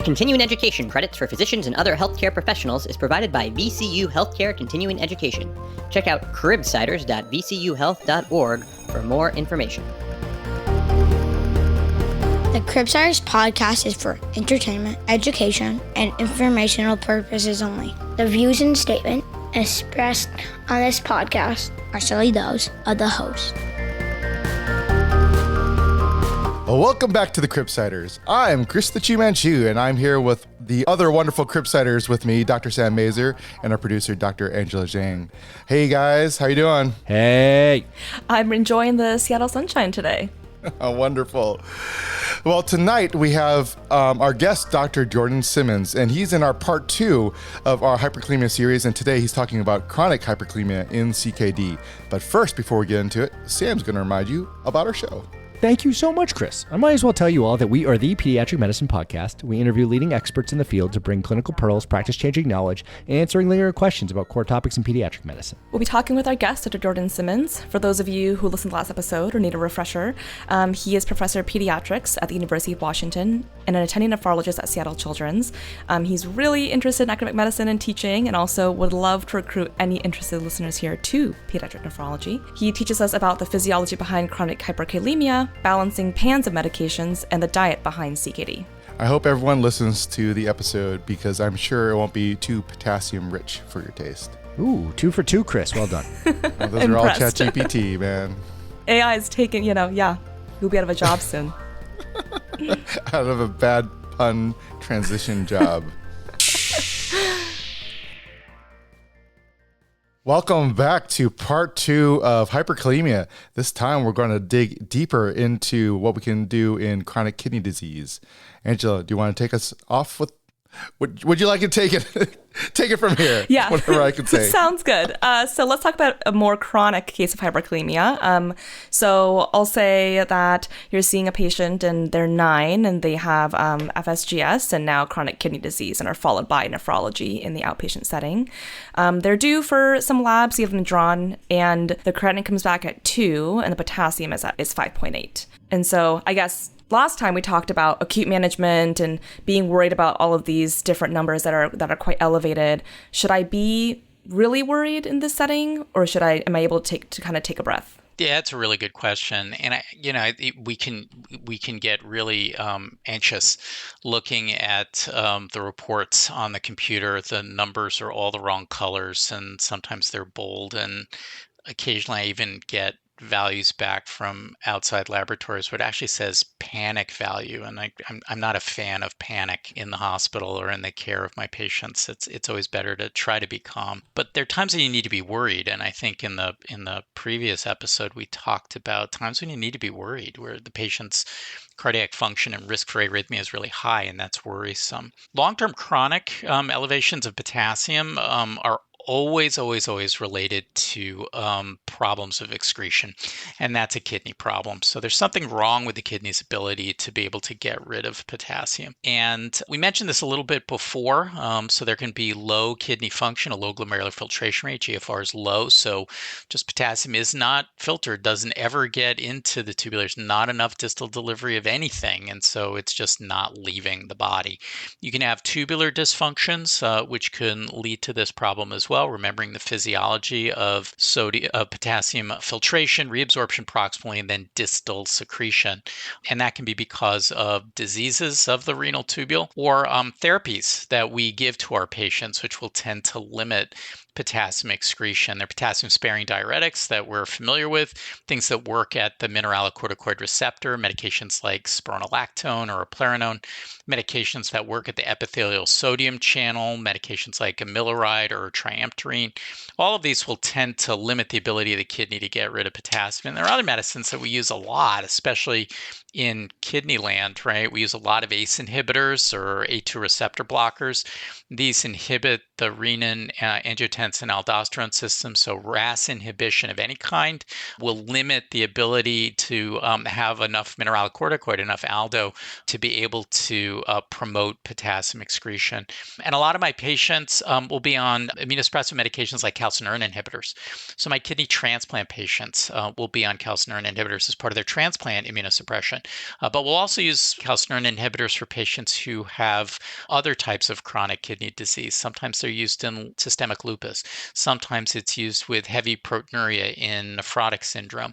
Continuing education credits for physicians and other healthcare professionals is provided by VCU Healthcare Continuing Education. Check out cribsiders.vcuhealth.org for more information. The Cribsiders podcast is for entertainment, education, and informational purposes only. The views and statements expressed on this podcast are solely those of the host. Well, welcome back to the Cribsiders. I'm Chris the Chew Manchu, and I'm here with the other wonderful Cribsiders with me, Dr. Sam Mazer, and our producer, Dr. Angela Zhang. Hey guys, how you doing? Hey. I'm enjoying the Seattle sunshine today. Oh, wonderful. Well, tonight we have our guest, Dr. Jordan Symons, and he's in our part 2 of our hyperkalemia series, and today he's talking about chronic hyperkalemia in CKD. But first, before we get into it, Sam's going to remind you about our show. Thank you so much, Chris. I might as well tell you all that we are the Pediatric Medicine Podcast. We interview leading experts in the field to bring clinical pearls, practice-changing knowledge, and answering linear questions about core topics in pediatric medicine. We'll be talking with our guest, Dr. Jordan Symons. For those of you who listened to last episode or need a refresher, he is Professor of Pediatrics at the University of Washington and an attending nephrologist at Seattle Children's. He's really interested in academic medicine and teaching, and also would love to recruit any interested listeners here to pediatric nephrology. He teaches us about the physiology behind chronic hyperkalemia, balancing pans of medications, and the diet behind CKD. I hope everyone listens to the episode because I'm sure it won't be too potassium rich for your taste. Ooh, 2 for 2, Chris. Well done. Well, those are all ChatGPT, man. AI is taking, you'll be out of a job soon. Out of a bad pun transition job. Welcome back to part 2 of hyperkalemia. This time we're going to dig deeper into what we can do in chronic kidney disease. Angela, do you want to take us off with, would you like to take it from here? Yeah. Whatever I can say. Sounds good. So let's talk about a more chronic case of hyperkalemia. So I'll say that you're seeing a patient and they're 9 and they have FSGS and now chronic kidney disease and are followed by nephrology in the outpatient setting. They're due for some labs, you have them drawn, and the creatinine comes back at 2 and the potassium is 5.8. And so I guess last time we talked about acute management and being worried about all of these different numbers that are quite elevated. Should I be really worried in this setting, or am I able to take a breath? Yeah, that's a really good question, and we can get really anxious looking at the reports on the computer. The numbers are all the wrong colors, and sometimes they're bold, and occasionally I even get values back from outside laboratories where it actually says panic value, and I'm not a fan of panic in the hospital or in the care of my patients. It's always better to try to be calm, but there are times that you need to be worried, and I think in the previous episode we talked about times when you need to be worried, where the patient's cardiac function and risk for arrhythmia is really high, and that's worrisome. Long-term chronic elevations of potassium are always related to problems of excretion, and that's a kidney problem. So there's something wrong with the kidney's ability to be able to get rid of potassium. And we mentioned this a little bit before. So there can be low kidney function, a low glomerular filtration rate. GFR is low, so just potassium is not filtered, doesn't ever get into the tubulars, not enough distal delivery of anything, and so it's just not leaving the body. You can have tubular dysfunctions, which can lead to this problem as well, remembering the physiology of potassium filtration, reabsorption proximally, and then distal secretion. And that can be because of diseases of the renal tubule or therapies that we give to our patients, which will tend to limit potassium excretion. They're potassium-sparing diuretics that we're familiar with, things that work at the mineralocorticoid receptor, medications like spironolactone or eplerenone, medications that work at the epithelial sodium channel, medications like amiloride or triamterene. All of these will tend to limit the ability of the kidney to get rid of potassium. And there are other medicines that we use a lot, especially in kidney land, right? We use a lot of ACE inhibitors or A2 receptor blockers. These inhibit the renin-angiotensin influence in aldosterone system. So RAS inhibition of any kind will limit the ability to have enough mineralocorticoid, enough aldo, to be able to promote potassium excretion. And a lot of my patients will be on immunosuppressive medications like calcineurin inhibitors. So my kidney transplant patients will be on calcineurin inhibitors as part of their transplant immunosuppression. But we'll also use calcineurin inhibitors for patients who have other types of chronic kidney disease. Sometimes they're used in systemic lupus. Sometimes it's used with heavy proteinuria in nephrotic syndrome.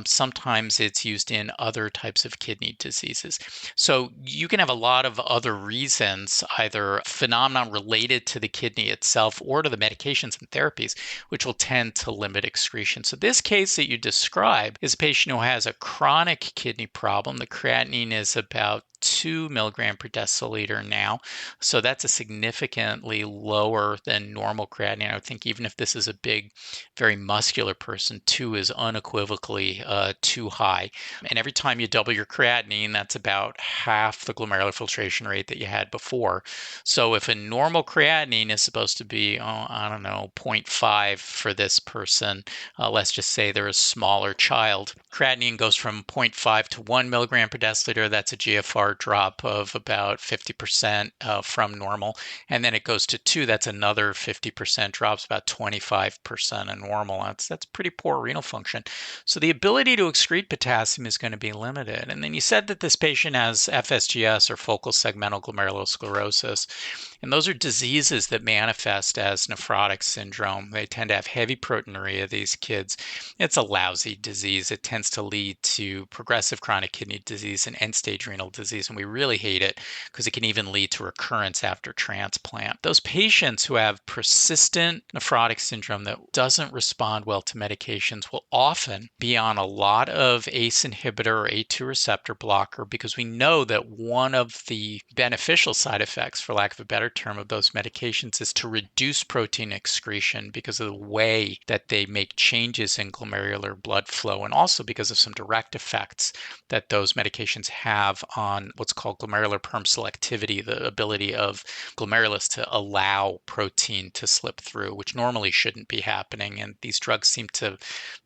Sometimes it's used in other types of kidney diseases. So you can have a lot of other reasons, either phenomenon related to the kidney itself or to the medications and therapies, which will tend to limit excretion. So this case that you describe is a patient who has a chronic kidney problem. The creatinine is about 2 milligram per deciliter now. So that's a significantly lower than normal creatinine. I would think even if this is a big, very muscular person, 2 is unequivocally too high. And every time you double your creatinine, that's about half the glomerular filtration rate that you had before. So if a normal creatinine is supposed to be, 0.5 for this person, let's just say they're a smaller child, creatinine goes from 0.5 to 1 milligram per deciliter. That's a GFR drop of about 50% from normal. And then it goes to 2, that's another 50% drops, about 25% of normal. That's pretty poor renal function. So the ability to excrete potassium is going to be limited. And then you said that this patient has FSGS or focal segmental glomerulosclerosis. And those are diseases that manifest as nephrotic syndrome. They tend to have heavy proteinuria, these kids. It's a lousy disease. It tends to lead to progressive chronic kidney disease and end-stage renal disease. And we really hate it because it can even lead to recurrence after transplant. Those patients who have persistent nephrotic syndrome that doesn't respond well to medications will often be on a lot of ACE inhibitor or A2 receptor blocker, because we know that one of the beneficial side effects, for lack of a better term, of those medications is to reduce protein excretion because of the way that they make changes in glomerular blood flow, and also because of some direct effects that those medications have on what's called glomerular perm selectivity, the ability of glomerulus to allow protein to slip through, which normally shouldn't be happening. And these drugs seem to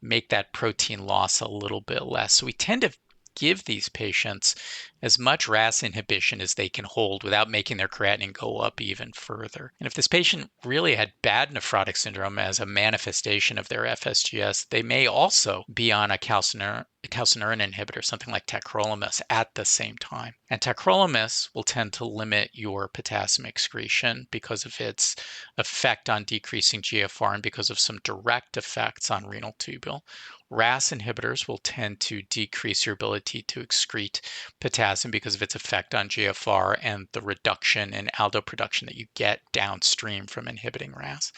make that protein loss a little bit less. So we tend to give these patients as much RAS inhibition as they can hold without making their creatinine go up even further. And if this patient really had bad nephrotic syndrome as a manifestation of their FSGS, they may also be on a calcineurin inhibitor, something like tacrolimus, at the same time. And tacrolimus will tend to limit your potassium excretion because of its effect on decreasing GFR and because of some direct effects on renal tubule. RAS inhibitors will tend to decrease your ability to excrete potassium because of its effect on GFR and the reduction in aldo production that you get downstream from inhibiting RAS.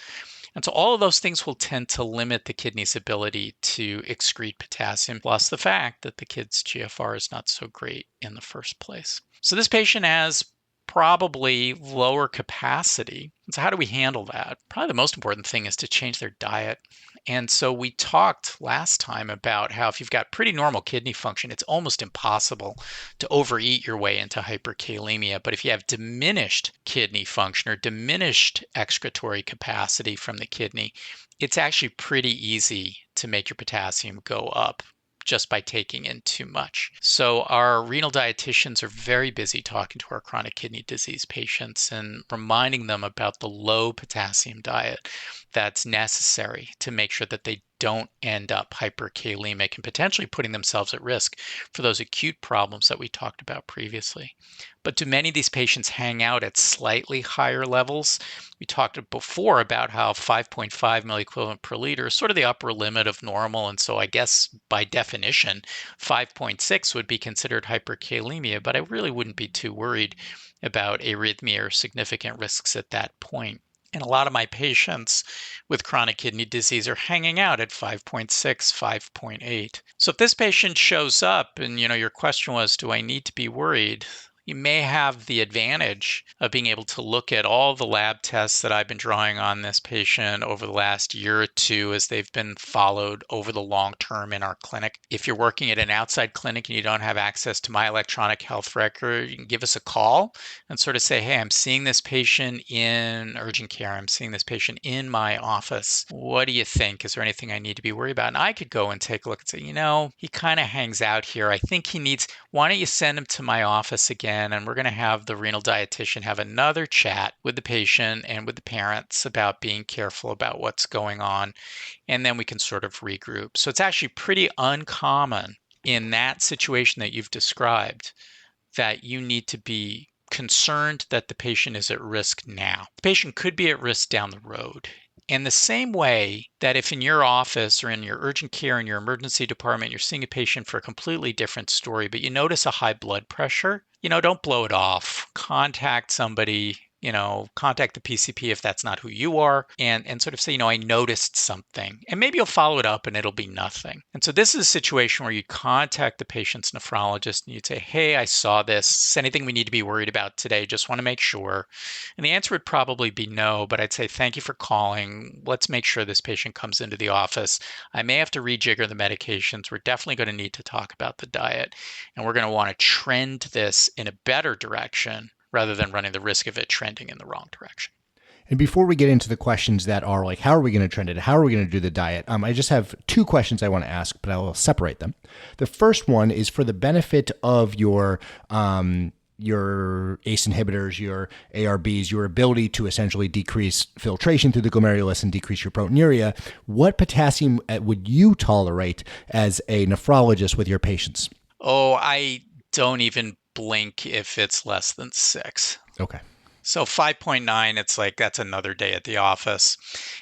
And so all of those things will tend to limit the kidney's ability to excrete potassium, plus the fact that the kid's GFR is not so great in the first place. So this patient has probably lower capacity. So how do we handle that? Probably the most important thing is to change their diet. And so we talked last time about how if you've got pretty normal kidney function, it's almost impossible to overeat your way into hyperkalemia. But if you have diminished kidney function or diminished excretory capacity from the kidney, it's actually pretty easy to make your potassium go up just by taking in too much. So our renal dietitians are very busy talking to our chronic kidney disease patients and reminding them about the low potassium diet that's necessary to make sure that they don't end up hyperkalemic and potentially putting themselves at risk for those acute problems that we talked about previously. But do many of these patients hang out at slightly higher levels? We talked before about how 5.5 milliequivalent per liter is sort of the upper limit of normal. And so I guess by definition, 5.6 would be considered hyperkalemia, but I really wouldn't be too worried about arrhythmia or significant risks at that point. And a lot of my patients with chronic kidney disease are hanging out at 5.6, 5.8. So if this patient shows up and, your question was, do I need to be worried? you may have the advantage of being able to look at all the lab tests that I've been drawing on this patient over the last year or two as they've been followed over the long term in our clinic. If you're working at an outside clinic and you don't have access to my electronic health record, you can give us a call and sort of say, hey, I'm seeing this patient in urgent care. I'm seeing this patient in my office. What do you think? Is there anything I need to be worried about? And I could go and take a look and say, he kind of hangs out here. I think he needs, why don't you send him to my office again? And we're going to have the renal dietitian have another chat with the patient and with the parents about being careful about what's going on. And then we can sort of regroup. So it's actually pretty uncommon in that situation that you've described that you need to be concerned that the patient is at risk now. The patient could be at risk down the road. And the same way that if in your office or in your urgent care in your emergency department, you're seeing a patient for a completely different story, but you notice a high blood pressure, don't blow it off. Contact somebody, contact the PCP if that's not who you are, and sort of say, I noticed something. And maybe you'll follow it up and it'll be nothing. And so this is a situation where you contact the patient's nephrologist and you'd say, hey, I saw this. Is there anything we need to be worried about today? Just want to make sure. And the answer would probably be no, but I'd say, thank you for calling. Let's make sure this patient comes into the office. I may have to rejigger the medications. We're definitely going to need to talk about the diet. And we're going to want to trend this in a better direction rather than running the risk of it trending in the wrong direction. And before we get into the questions that are like, how are we going to trend it? How are we going to do the diet? I just have two questions I want to ask, but I will separate them. The first one is for the benefit of your ACE inhibitors, your ARBs, your ability to essentially decrease filtration through the glomerulus and decrease your proteinuria. What potassium would you tolerate as a nephrologist with your patients? Oh, I don't even blink if it's less than 6. Okay. So 5.9, it's like that's another day at the office.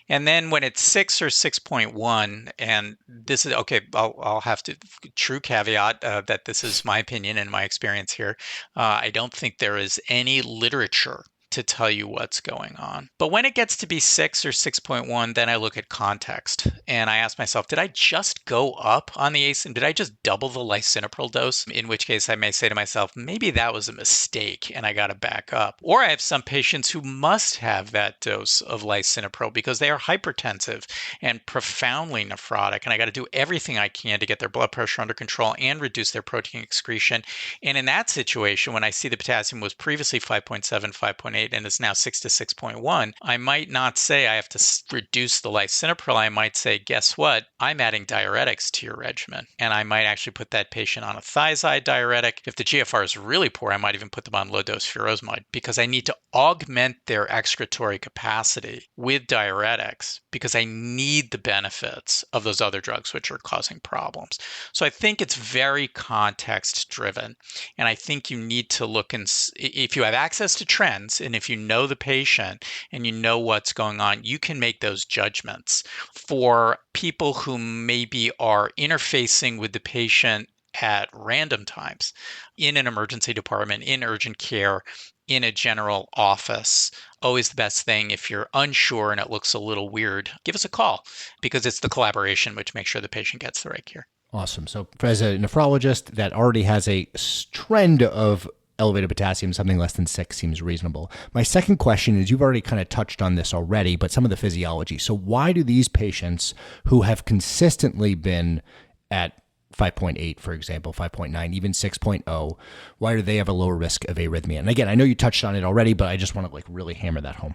And then when it's 6 or 6.1, and this is, okay, I'll have to, true caveat that this is my opinion and my experience here. I don't think there is any literature to tell you what's going on. But when it gets to be 6 or 6.1, then I look at context and I ask myself, did I just go up on the ACE and did I just double the lisinopril dose? In which case I may say to myself, maybe that was a mistake and I got to back up. Or I have some patients who must have that dose of lisinopril because they are hypertensive and profoundly nephrotic, and I got to do everything I can to get their blood pressure under control and reduce their protein excretion. And in that situation, when I see the potassium was previously 5.7, 5.8, and is now 6 to 6.1, I might not say I have to reduce the lisinopril. I might say, guess what? I'm adding diuretics to your regimen. And I might actually put that patient on a thiazide diuretic. If the GFR is really poor, I might even put them on low-dose furosemide because I need to augment their excretory capacity with diuretics because I need the benefits of those other drugs which are causing problems. So I think it's very context-driven. And I think you need to look and if you have access to trends and if you know the patient and you know what's going on, you can make those judgments. For people who maybe are interfacing with the patient at random times in an emergency department, in urgent care, in a general office, always the best thing if you're unsure and it looks a little weird, give us a call because it's the collaboration which makes sure the patient gets the right care. Awesome. So as a nephrologist that already has a trend of elevated potassium, something less than 6 seems reasonable. My second question is, you've already kind of touched on this already, but some of the physiology. So why do these patients who have consistently been at 5.8, for example, 5.9, even 6.0, why do they have a lower risk of arrhythmia? And again, I know you touched on it already, but I just want to really hammer that home.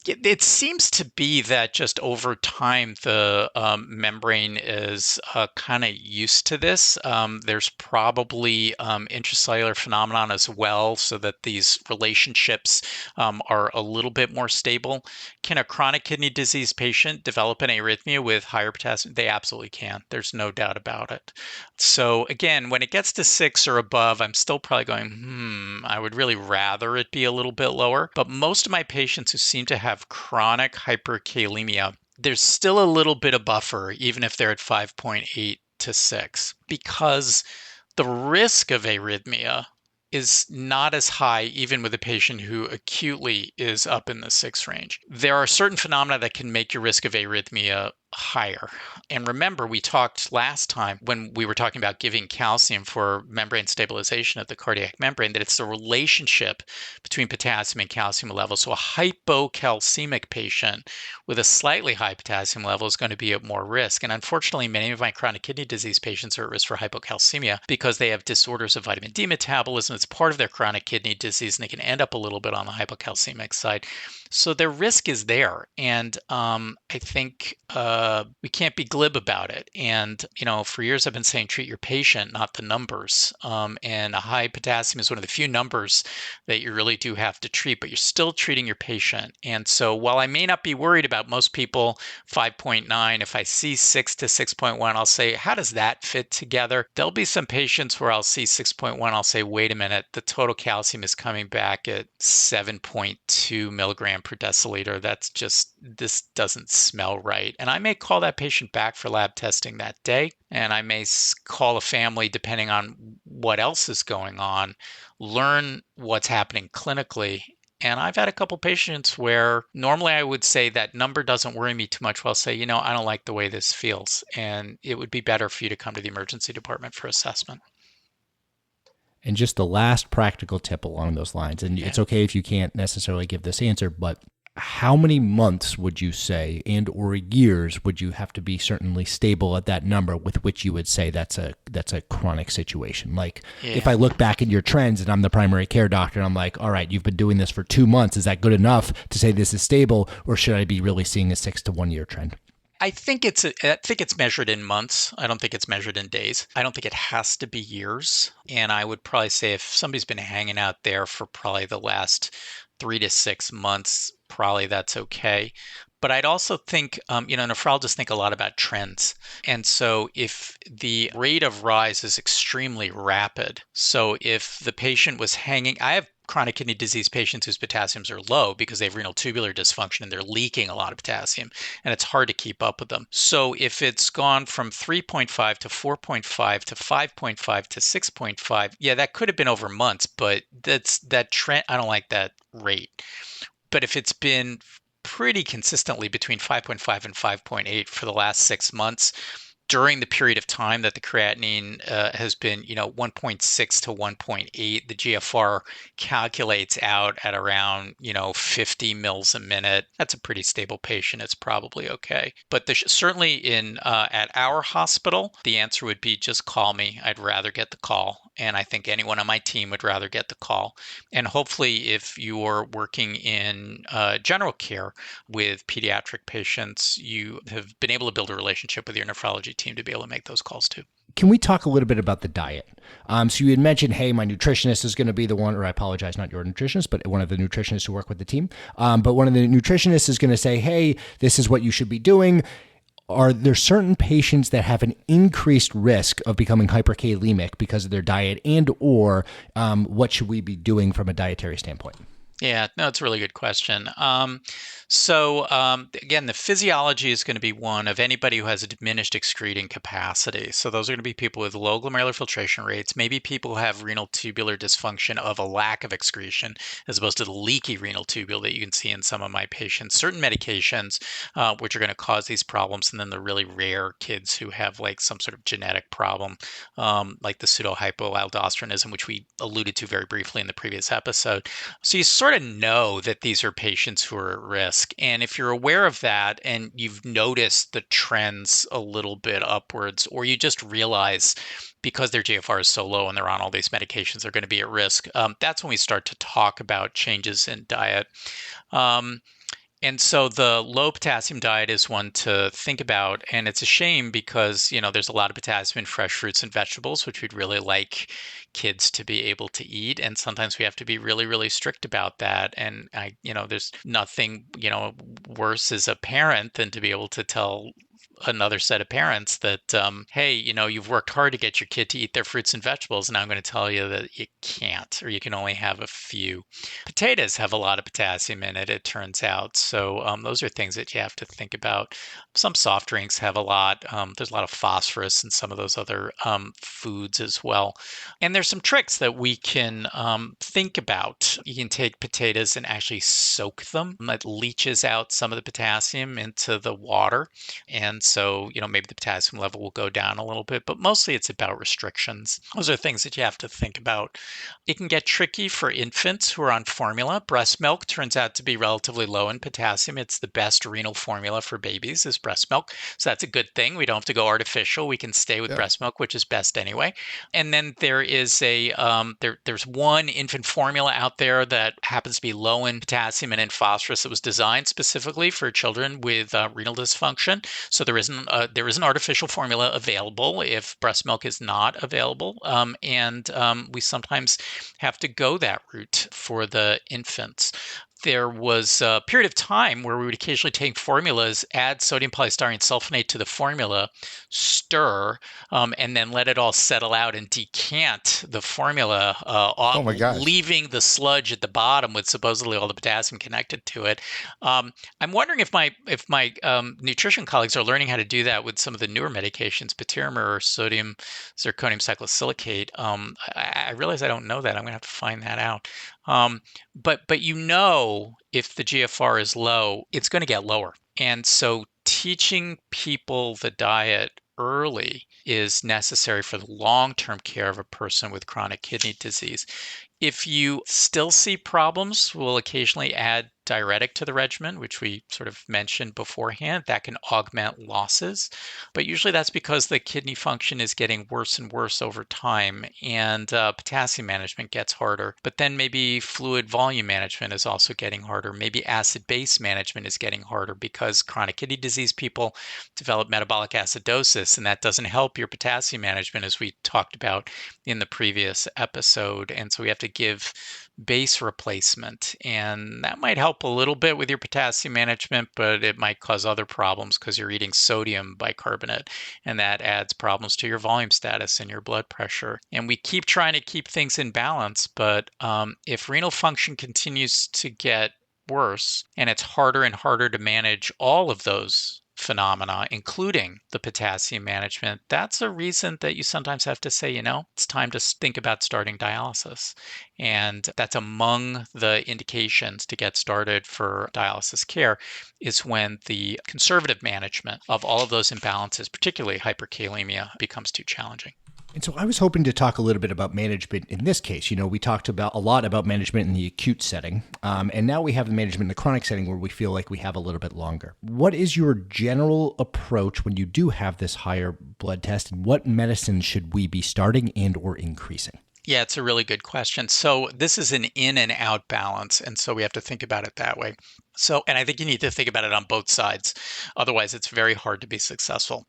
It seems to be that just over time, the membrane is kind of used to this. There's probably intracellular phenomenon as well, so that these relationships are a little bit more stable. Can a chronic kidney disease patient develop an arrhythmia with higher potassium? They absolutely can. There's no doubt about it. So again, when it gets to 6 or above, I'm still probably going, I would really rather it be a little bit lower. But most of my patients who seem to have chronic hyperkalemia, there's still a little bit of buffer, even if they're at 5.8 to 6, because the risk of arrhythmia is not as high even with a patient who acutely is up in the 6 range. There are certain phenomena that can make your risk of arrhythmia higher. And remember, we talked last time when we were talking about giving calcium for membrane stabilization of the cardiac membrane, that it's the relationship between potassium and calcium levels. So a hypocalcemic patient with a slightly high potassium level is going to be at more risk. And unfortunately, many of my chronic kidney disease patients are at risk for hypocalcemia because they have disorders of vitamin D metabolism. It's part of their chronic kidney disease, and they can end up a little bit on the hypocalcemic side. So their risk is there. And I think we can't be glib about it. And, for years I've been saying treat your patient, not the numbers. And a high potassium is one of the few numbers that you really do have to treat, but you're still treating your patient. And so while I may not be worried about most people 5.9, if I see 6 to 6.1, I'll say, how does that fit together? There'll be some patients where I'll see 6.1, I'll say, wait a minute, the total calcium is coming back at 7.2 milligrams per deciliter. This doesn't smell right. And I may call that patient back for lab testing that day. And I may call a family, depending on what else is going on, learn what's happening clinically. And I've had a couple patients where normally I would say that number doesn't worry me too much. Well, I'll say, I don't like the way this feels. And it would be better for you to come to the emergency department for assessment. And just the last practical tip along those lines, and it's okay if you can't necessarily give this answer, but how many months would you say and or years would you have to be certainly stable at that number with which you would say that's a chronic situation? Like if I look back at your trends and I'm the primary care doctor and I'm like, all right, you've been doing this for 2 months. Is that good enough to say this is stable, or should I be really seeing a 6 to 1 year trend? I think it's measured in months. I don't think it's measured in days. I don't think it has to be years. And I would probably say if somebody's been hanging out there for probably the last 3 to 6 months, probably that's okay. But I'd also think, nephrologists think a lot about trends. And so if the rate of rise is extremely rapid, so if the patient was hanging, I have chronic kidney disease patients whose potassiums are low because they have renal tubular dysfunction and they're leaking a lot of potassium, and it's hard to keep up with them. So if it's gone from 3.5 to 4.5 to 5.5 to 6.5, that could have been over months, but that trend, I don't like that rate. But if it's been pretty consistently between 5.5 and 5.8 for the last 6 months, during the period of time that the creatinine has been, 1.6 to 1.8, the GFR calculates out at around, 50 mils a minute. That's a pretty stable patient. It's probably okay. But certainly at our hospital, the answer would be just call me. I'd rather get the call. And I think anyone on my team would rather get the call. And hopefully, if you're working in general care with pediatric patients, you have been able to build a relationship with your nephrology team to be able to make those calls too. Can we talk a little bit about the diet? So you had mentioned, hey, my nutritionist is going to be the one, or I apologize, not your nutritionist, but one of the nutritionists who work with the team. But one of the nutritionists is going to say, hey, this is what you should be doing. Are there certain patients that have an increased risk of becoming hyperkalemic because of their diet, and or what should we be doing from a dietary standpoint? Yeah, no, it's a really good question. So again, the physiology is going to be one of anybody who has a diminished excreting capacity. So those are going to be people with low glomerular filtration rates, maybe people who have renal tubular dysfunction of a lack of excretion, as opposed to the leaky renal tubule that you can see in some of my patients. Certain medications, which are going to cause these problems, and then the really rare kids who have like some sort of genetic problem, like the pseudohypoaldosteronism, which we alluded to very briefly in the previous episode. So you sort of know that these are patients who are at risk. And if you're aware of that and you've noticed the trends a little bit upwards, or you just realize because their GFR is so low and they're on all these medications, they're going to be at risk, that's when we start to talk about changes in diet. And so the low potassium diet is one to think about. And it's a shame because, there's a lot of potassium in fresh fruits and vegetables, which we'd really like kids to be able to eat. And sometimes we have to be really, really strict about that. And there's nothing, worse as a parent than to be able to tell another set of parents that, hey, you've worked hard to get your kid to eat their fruits and vegetables, and I'm going to tell you that you can't, or you can only have a few. Potatoes have a lot of potassium in it turns out. So those are things that you have to think about. Some soft drinks have a lot. There's a lot of phosphorus in some of those other foods as well. And there's some tricks that we can think about. You can take potatoes and actually soak them. It leaches out some of the potassium into the water. And so, maybe the potassium level will go down a little bit, but mostly it's about restrictions. Those are things that you have to think about. It can get tricky for infants who are on formula. Breast milk turns out to be relatively low in potassium. It's the best renal formula for babies is breast milk. So that's a good thing. We don't have to go artificial. We can stay with breast milk, which is best anyway. And then there is there's one infant formula out there that happens to be low in potassium and in phosphorus that was designed specifically for children with renal dysfunction. So there is an artificial formula available if breast milk is not available. We sometimes have to go that route for the infants. There was a period of time where we would occasionally take formulas, add sodium polystyrene sulfonate to the formula, stir, and then let it all settle out and decant the formula off, leaving the sludge at the bottom with supposedly all the potassium connected to it. I'm wondering if my nutrition colleagues are learning how to do that with some of the newer medications, patiromer or sodium zirconium cyclosilicate. I realize I don't know that. I'm going to have to find that out. But if the GFR is low, it's going to get lower. And so teaching people the diet early is necessary for the long-term care of a person with chronic kidney disease. If you still see problems, we'll occasionally add diuretic to the regimen, which we sort of mentioned beforehand. That can augment losses. But usually that's because the kidney function is getting worse and worse over time, and potassium management gets harder. But then maybe fluid volume management is also getting harder. Maybe acid-base management is getting harder because chronic kidney disease people develop metabolic acidosis, and that doesn't help your potassium management, as we talked about in the previous episode. And so we have to give base replacement, and that might help a little bit with your potassium management, but it might cause other problems because you're eating sodium bicarbonate, and that adds problems to your volume status and your blood pressure. And we keep trying to keep things in balance, but if renal function continues to get worse and it's harder and harder to manage all of those phenomena, including the potassium management, that's a reason that you sometimes have to say, it's time to think about starting dialysis. And that's among the indications to get started for dialysis care is when the conservative management of all of those imbalances, particularly hyperkalemia, becomes too challenging. And so I was hoping to talk a little bit about management in this case. We talked about a lot about management in the acute setting, and now we have the management in the chronic setting where we feel like we have a little bit longer. What is your general approach when you do have this higher blood test, and what medicines should we be starting and or increasing? Yeah, it's a really good question. So this is an in and out balance, and so we have to think about it that way. And I think you need to think about it on both sides. Otherwise, it's very hard to be successful.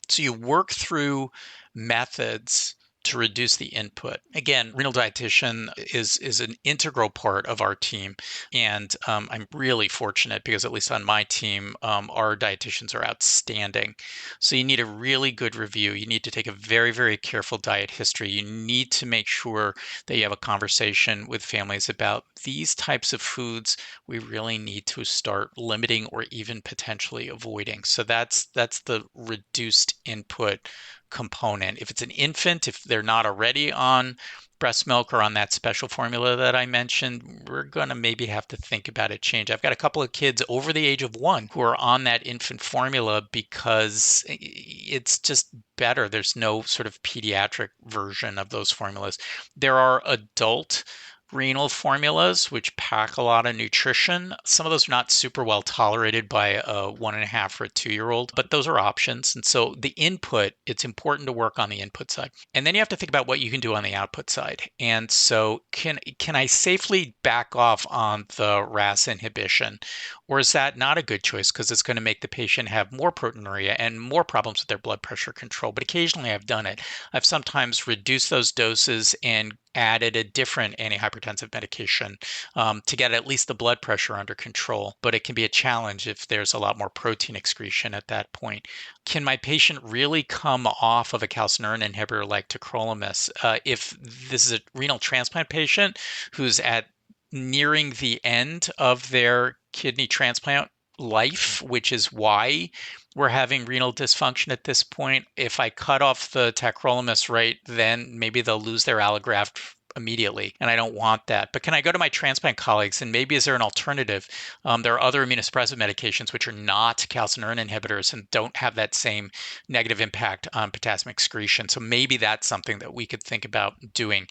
So you work through methods to reduce the input. Again, renal dietitian is an integral part of our team. And I'm really fortunate because at least on my team, our dietitians are outstanding. So you need a really good review. You need to take a very, very careful diet history. You need to make sure that you have a conversation with families about these types of foods we really need to start limiting or even potentially avoiding. So that's the reduced input component. If it's an infant, if they're not already on breast milk or on that special formula that I mentioned, we're going to maybe have to think about a change. I've got a couple of kids over the age of 1 who are on that infant formula because it's just better. There's no sort of pediatric version of those formulas. There are adult renal formulas, which pack a lot of nutrition. Some of those are not super well tolerated by a 1.5 or a 2-year-old, but those are options. And so the input, it's important to work on the input side. And then you have to think about what you can do on the output side. And so can I safely back off on the RAS inhibition? Or is that not a good choice because it's going to make the patient have more proteinuria and more problems with their blood pressure control? But occasionally I've done it. I've sometimes reduced those doses and added a different antihypertensive medication to get at least the blood pressure under control. But it can be a challenge if there's a lot more protein excretion at that point. Can my patient really come off of a calcineurin inhibitor like tacrolimus? If this is a renal transplant patient who's at nearing the end of their kidney transplant life, which is why we're having renal dysfunction at this point. If I cut off the tacrolimus right then, maybe they'll lose their allograft immediately, and I don't want that. But can I go to my transplant colleagues, and maybe is there an alternative? There are other immunosuppressive medications which are not calcineurin inhibitors and don't have that same negative impact on potassium excretion. So maybe that's something that we could think about doing.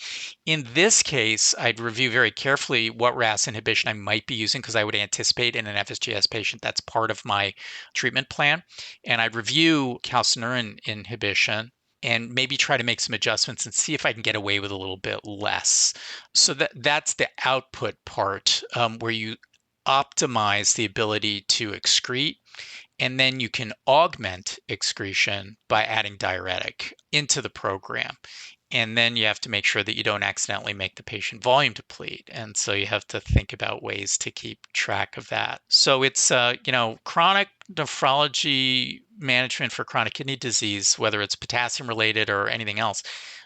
In this case, I'd review very carefully what RAS inhibition I might be using, because I would anticipate in an FSGS patient that's part of my treatment plan. And I'd review calcineurin inhibition and maybe try to make some adjustments and see if I can get away with a little bit less. So that's the output part, where you optimize the ability to excrete, and then you can augment excretion by adding diuretic into the program. And then you have to make sure that you don't accidentally make the patient volume deplete. And so you have to think about ways to keep track of that. So it's, chronic nephrology management for chronic kidney disease, whether it's potassium related or anything else.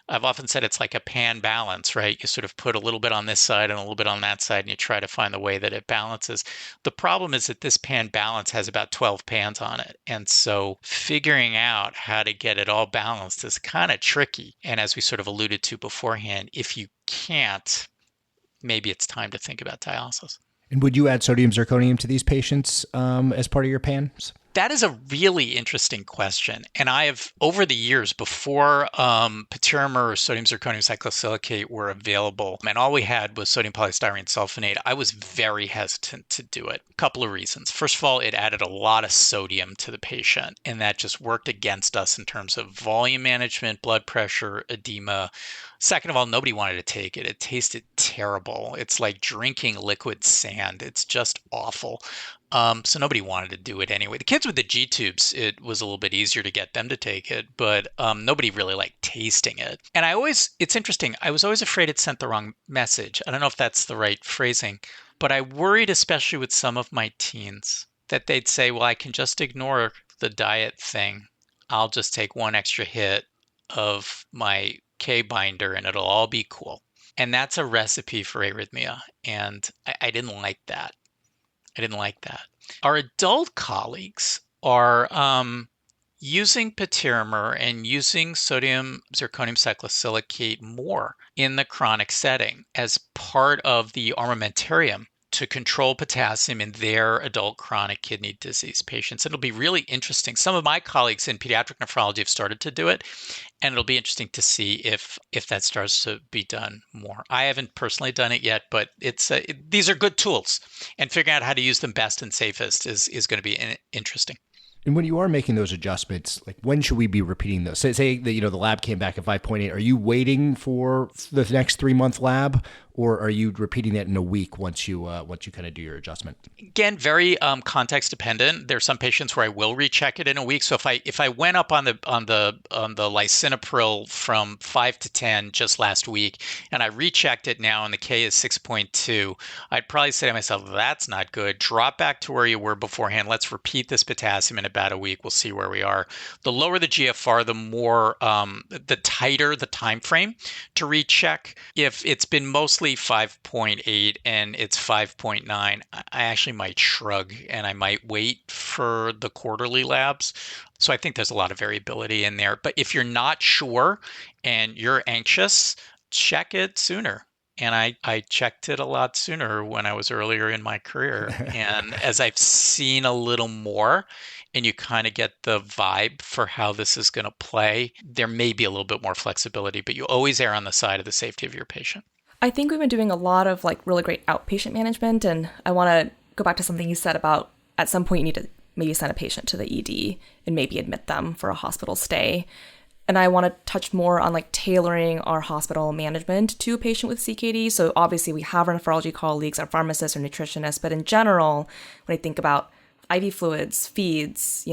I've often said it's like a pan balance, right? You sort of put a little bit on this side and a little bit on that side, and you try to find the way that it balances. The problem is that this pan balance has about 12 pans on it. And so figuring out how to get it all balanced is kind of tricky. And as we sort of alluded to beforehand, if you can't, maybe it's time to think about dialysis. And would you add sodium zirconium to these patients as part of your PANs? That is a really interesting question. And I have, over the years, before patiromer or sodium zirconium cyclosilicate were available, and all we had was sodium polystyrene sulfonate, I was very hesitant to do it. A couple of reasons. First of all, it added a lot of sodium to the patient, and that just worked against us in terms of volume management, blood pressure, edema. Second of all, nobody wanted to take it. It tasted terrible. It's like drinking liquid sand. It's just awful. So nobody wanted to do it anyway. The kids with the G tubes, it was a little bit easier to get them to take it, but nobody really liked tasting it. And it's interesting, I was always afraid it sent the wrong message. I don't know if that's the right phrasing, but I worried, especially with some of my teens, that they'd say, well, I can just ignore the diet thing. I'll just take one extra hit of my K binder and it'll all be cool. And that's a recipe for arrhythmia. And I didn't like that. Our adult colleagues are using patiromer and using sodium zirconium cyclosilicate more in the chronic setting as part of the armamentarium to control potassium in their adult chronic kidney disease patients. It'll be really interesting. Some of my colleagues in pediatric nephrology have started to do it, and it'll be interesting to see if that starts to be done more. I haven't personally done it yet, but these are good tools, and figuring out how to use them best and safest is going to be interesting. And when you are making those adjustments, like when should we be repeating those? Say that the lab came back at 5.8. Are you waiting for the next 3-month lab, or are you repeating that in a week once you kind of do your adjustment? Again, very context dependent. There are some patients where I will recheck it in a week. So if I went up on the lisinopril from 5 to 10 just last week, and I rechecked it now and the K is 6.2, I'd probably say to myself, that's not good. Drop back to where you were beforehand. Let's repeat this potassium in about a week. We'll see where we are. The lower the GFR, the more the tighter the time frame to recheck. If it's been mostly 5.8 and it's 5.9, I actually might shrug and I might wait for the quarterly labs. So I think there's a lot of variability in there. But if you're not sure and you're anxious, check it sooner. And I checked it a lot sooner when I was earlier in my career. And as I've seen a little more, and you kind of get the vibe for how this is going to play, there may be a little bit more flexibility, but you always err on the side of the safety of your patient. I think we've been doing a lot of really great outpatient management, and I want to go back to something you said about at some point you need to maybe send a patient to the ED and maybe admit them for a hospital stay. And I want to touch more on tailoring our hospital management to a patient with CKD. So obviously we have our nephrology colleagues, our pharmacists, our nutritionists, but in general, when I think about IV fluids, feeds,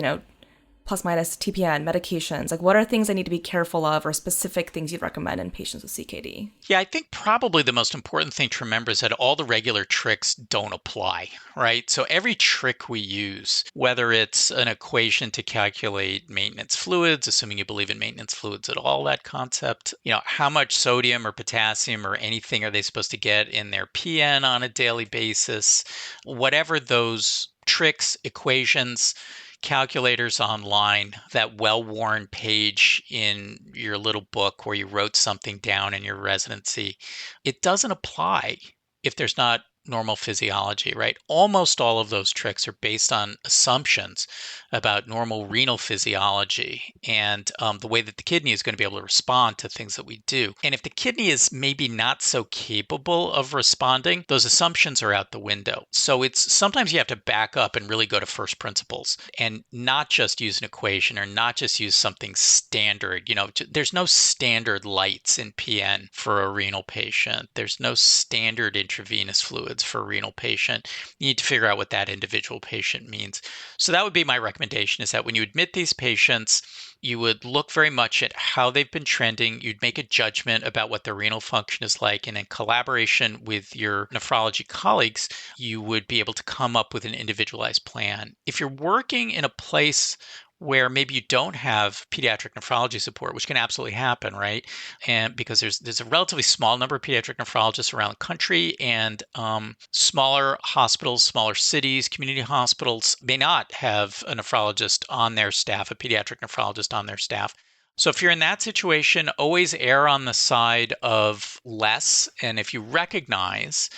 plus minus TPN, medications, what are things I need to be careful of or specific things you'd recommend in patients with CKD? Yeah, I think probably the most important thing to remember is that all the regular tricks don't apply, right? So every trick we use, whether it's an equation to calculate maintenance fluids, assuming you believe in maintenance fluids at all, that concept, how much sodium or potassium or anything are they supposed to get in their PN on a daily basis, whatever those tricks, equations, calculators online, that well-worn page in your little book where you wrote something down in your residency, it doesn't apply if there's not normal physiology, right? Almost all of those tricks are based on assumptions about normal renal physiology and the way that the kidney is going to be able to respond to things that we do. And if the kidney is maybe not so capable of responding, those assumptions are out the window. So it's sometimes you have to back up and really go to first principles and not just use an equation or not just use something standard. There's no standard lights in PN for a renal patient. There's no standard intravenous fluid for a renal patient. You need to figure out what that individual patient means. So that would be my recommendation, is that when you admit these patients, you would look very much at how they've been trending. You'd make a judgment about what their renal function is like. And in collaboration with your nephrology colleagues, you would be able to come up with an individualized plan. If you're working in a place where maybe you don't have pediatric nephrology support, which can absolutely happen, right? And because there's a relatively small number of pediatric nephrologists around the country, and smaller hospitals, smaller cities, community hospitals may not have a nephrologist on their staff, a pediatric nephrologist on their staff. So if you're in that situation, always err on the side of less. And if you recognize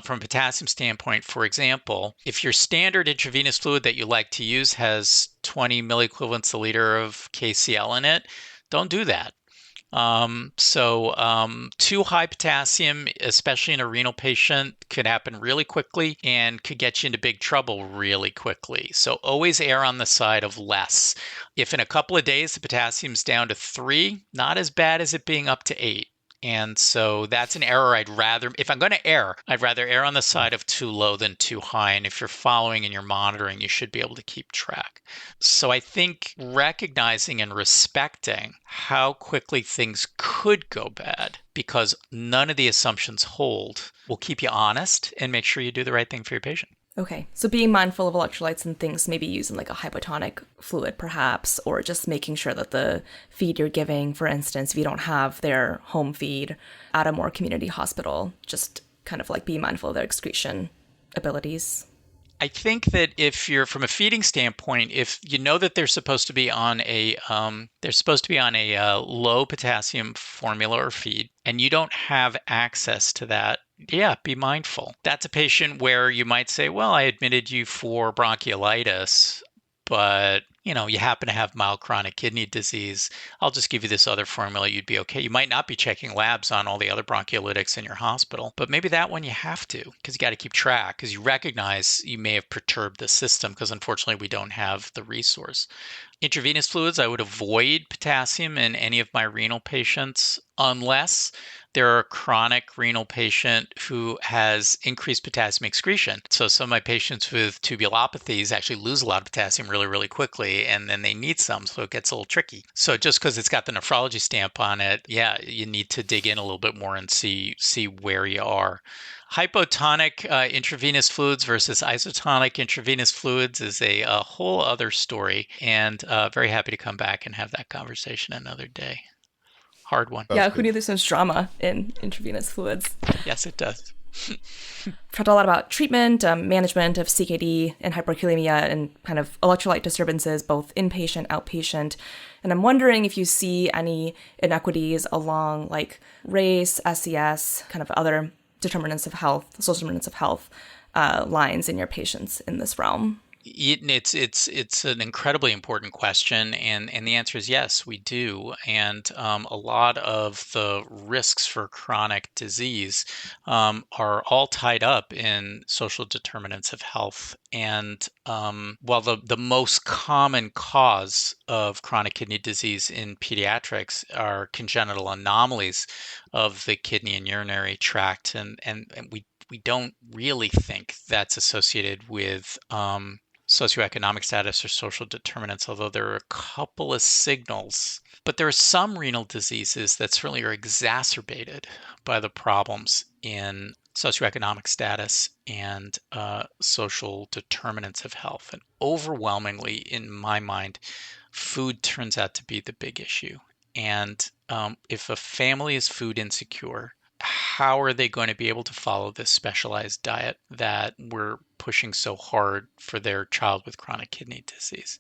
from a potassium standpoint, for example, if your standard intravenous fluid that you like to use has 20 milliequivalents a liter of KCl in it, don't do that. Too high potassium, especially in a renal patient, could happen really quickly and could get you into big trouble really quickly. So always err on the side of less. If in a couple of days the potassium's down to 3, not as bad as it being up to 8. And so that's an error if I'm going to err, I'd rather err on the side of too low than too high. And if you're following and you're monitoring, you should be able to keep track. So I think recognizing and respecting how quickly things could go bad, because none of the assumptions hold, will keep you honest and make sure you do the right thing for your patient. Okay, so being mindful of electrolytes and things, maybe using like a hypotonic fluid perhaps, or just making sure that the feed you're giving, for instance, if you don't have their home feed at a more community hospital, just kind of like be mindful of their excretion abilities. I think that if you're from a feeding standpoint, if you know that they're supposed to be on a low potassium formula or feed, and you don't have access to that, yeah, be mindful. That's a patient where you might say, well, I admitted you for bronchiolitis, but you happen to have mild chronic kidney disease. I'll just give you this other formula. You'd be okay. You might not be checking labs on all the other bronchiolytics in your hospital, but maybe that one you have to, because you got to keep track, because you recognize you may have perturbed the system, because unfortunately we don't have the resource. Intravenous fluids, I would avoid potassium in any of my renal patients unless they're a chronic renal patient who has increased potassium excretion. So some of my patients with tubulopathies actually lose a lot of potassium really, really quickly, and then they need some, so it gets a little tricky. So just because it's got the nephrology stamp on it, yeah, you need to dig in a little bit more and see where you are. Hypotonic intravenous fluids versus isotonic intravenous fluids is a whole other story, and very happy to come back and have that conversation another day. Hard one. Yeah, who knew there's so much drama in intravenous fluids? Yes, it does. We've talked a lot about treatment, management of CKD and hyperkalemia, and kind of electrolyte disturbances, both inpatient, outpatient. And I'm wondering if you see any inequities along like race, SES, kind of other determinants of health, social determinants of health lines in your patients in this realm. It's an incredibly important question, and the answer is yes, we do. And a lot of the risks for chronic disease are all tied up in social determinants of health. And while the most common cause of chronic kidney disease in pediatrics are congenital anomalies of the kidney and urinary tract, and we don't really think that's associated with socioeconomic status or social determinants, although there are a couple of signals. But there are some renal diseases that certainly are exacerbated by the problems in socioeconomic status and social determinants of health. And overwhelmingly, in my mind, food turns out to be the big issue. And if a family is food insecure, how are they going to be able to follow this specialized diet that we're pushing so hard for their child with chronic kidney disease.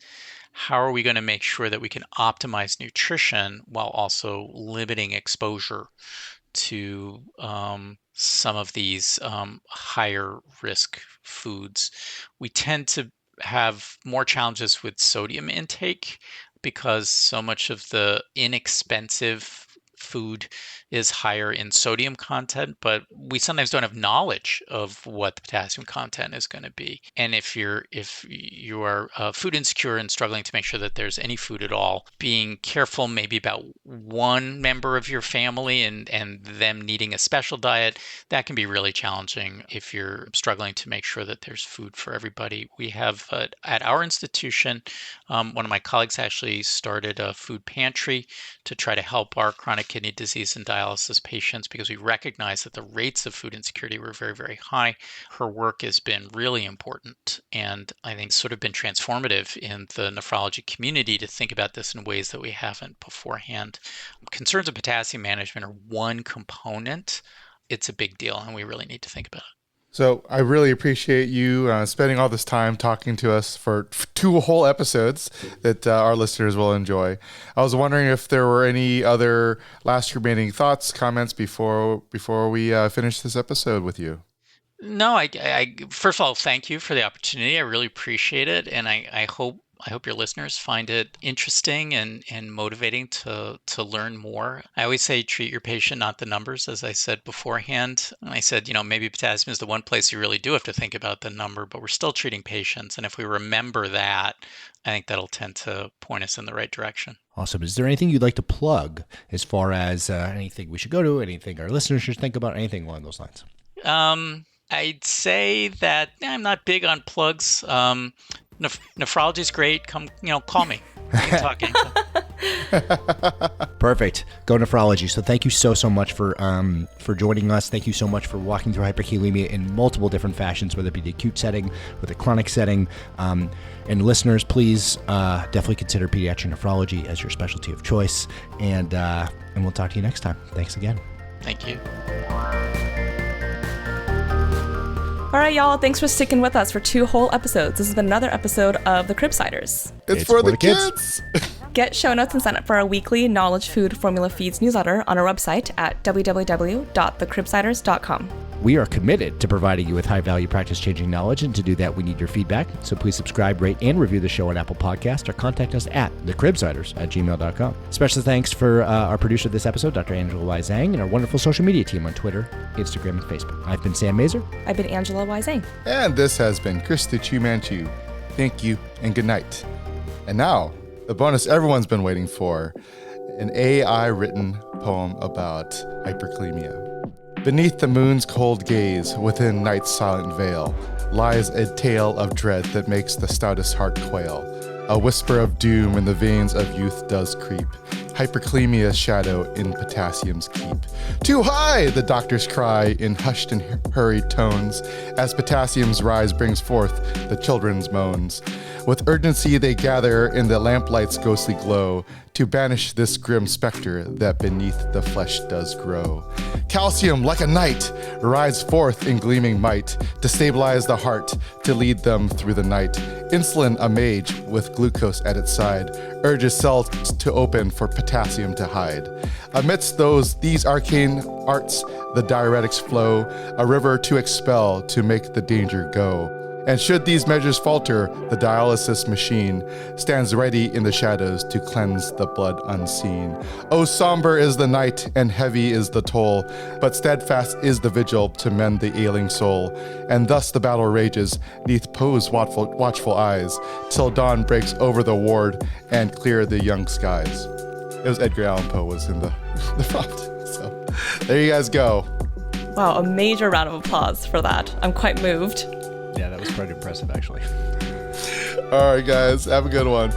How are we going to make sure that we can optimize nutrition while also limiting exposure to some of these higher risk foods? We tend to have more challenges with sodium intake because so much of the inexpensive food is higher in sodium content, but we sometimes don't have knowledge of what the potassium content is going to be. And if you are food insecure and struggling to make sure that there's any food at all, being careful maybe about one member of your family and them needing a special diet, that can be really challenging if you're struggling to make sure that there's food for everybody. We have at our institution, one of my colleagues actually started a food pantry to try to help our chronic kidney disease and dialysis patients because we recognize that the rates of food insecurity were very, very high. Her work has been really important and I think sort of been transformative in the nephrology community to think about this in ways that we haven't beforehand. Concerns of potassium management are one component. It's a big deal and we really need to think about it. So I really appreciate you spending all this time talking to us for 2 whole episodes that our listeners will enjoy. I was wondering if there were any other last remaining thoughts, comments before we finish this episode with you. No, I first of all, thank you for the opportunity. I really appreciate it. And I hope your listeners find it interesting and motivating to learn more. I always say treat your patient, not the numbers, as I said beforehand. And I said, maybe potassium is the one place you really do have to think about the number, but we're still treating patients. And if we remember that, I think that'll tend to point us in the right direction. Awesome. Is there anything you'd like to plug as far as anything we should go to, anything our listeners should think about, anything along those lines? I'd say that I'm not big on plugs. Nephrology is great. Come, call me. We can talk anytime. Perfect. Go nephrology. So thank you so much for joining us. Thank you so much for walking through hyperkalemia in multiple different fashions, whether it be the acute setting or the chronic setting. And listeners, please definitely consider pediatric nephrology as your specialty of choice. And we'll talk to you next time. Thanks again. Thank you. All right, y'all. Thanks for sticking with us for 2 whole episodes. This has been another episode of the Cribsiders. It's for the kids. Get show notes and sign up for our weekly Knowledge Food Formula Feeds newsletter on our website at www.thecribsiders.com. We are committed to providing you with high-value practice-changing knowledge, and to do that, we need your feedback. So please subscribe, rate, and review the show on Apple Podcasts, or contact us at thecribsiders@gmail.com. Special thanks for our producer of this episode, Dr. Angela Y. Zhang, and our wonderful social media team on Twitter, Instagram, and Facebook. I've been Sam Mazer. I've been Angela Y. Zhang. And this has been Krista Chu-Manchu. Thank you and good night. And now, the bonus everyone's been waiting for, an AI-written poem about hyperkalemia. Beneath the moon's cold gaze, within night's silent veil, lies a tale of dread that makes the stoutest heart quail. A whisper of doom in the veins of youth does creep. Hyperkalemia's shadow in potassium's keep. Too high, the doctors cry in hushed and hurried tones, as potassium's rise brings forth the children's moans. With urgency they gather in the lamplight's ghostly glow to banish this grim specter that beneath the flesh does grow. Calcium, like a knight, rides forth in gleaming might to stabilize the heart, to lead them through the night. Insulin, a mage with glucose at its side, urges cells to open for potassium to hide. Amidst these arcane arts, the diuretics flow, a river to expel, to make the danger go. And should these measures falter, the dialysis machine stands ready in the shadows to cleanse the blood unseen. Oh, somber is the night and heavy is the toll, but steadfast is the vigil to mend the ailing soul. And thus the battle rages, neath Poe's watchful eyes, till dawn breaks over the ward and clear the young skies. It was Edgar Allan Poe was in the front. So there you guys go. Wow, a major round of applause for that. I'm quite moved. Yeah, that was quite impressive, actually. All right, guys. Have a good one.